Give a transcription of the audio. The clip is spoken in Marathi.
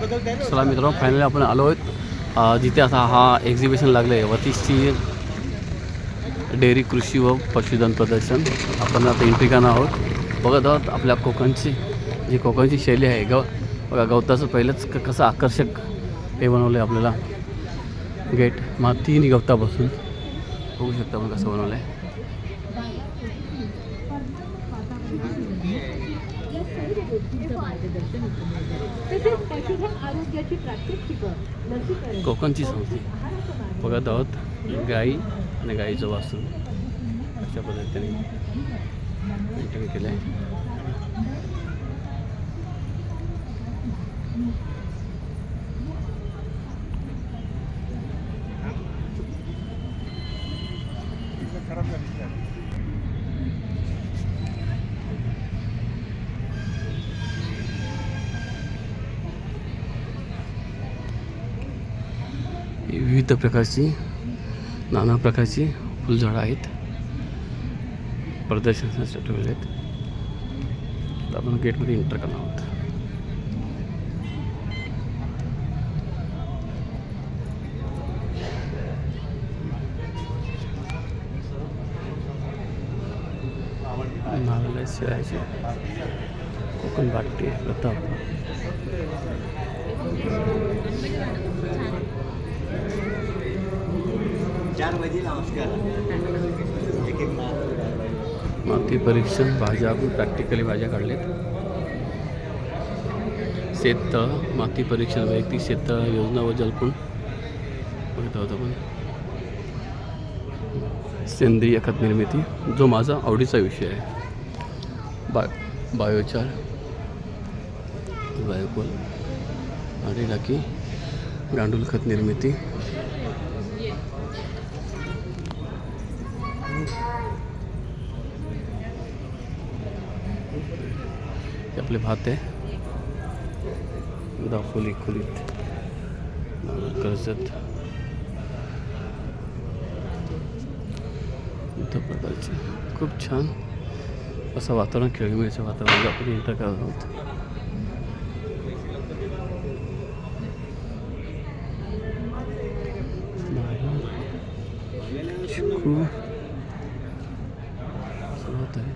चला मित्रांनो, फायनली आपण आलो आहोत जिथे आता हा एक्झिबिशन लागलं आहे, वतीशची डेअरी कृषी व पशुधन प्रदर्शन. आपण आता एंट्री करणार आहोत. बघत आहोत आपल्या कोकणची जी कोकणची शैली आहे. बघा गवताचं पहिलंच कसं आकर्षक हे बनवलं आहे आपल्याला गेट. मातीने गवतापासून बघू शकता आपण कसं बनवलं आहे. कोकणची संस्कृती बघत आहोत. गाई आणि गाईचं वासरू अशा पद्धतीने मेंटेन केलं आहे. विविध प्रकारची नाना प्रकारची फुलझाडं आहेत, प्रदर्शनासाठी ठेवले आहेत. तर आपण गेटमध्ये एंटर करणार आहोत. नारळ शिळायचे कोकण बाटी प्रताप. माती परीक्षण भाज्या, आपण प्रॅक्टिकली भाज्या काढलेत. शेततळ माती परीक्षण, वैयक्तिक शेततळ योजना व जलकुंड बघत आहोत आपण. सेंद्रिय खत निर्मिती जो माझा आवडीचा विषय आहे. बायोचार, बायोकोल आणि टाकी, गांडूळ खत निर्मिती. आपले भात आहे. दाफोली खोलीत कर्जत इतर प्रकारचे खूप छान असं वातावरण, खेळमेळीचं वातावरण आपण एंटर करत आहोत. होत आहे.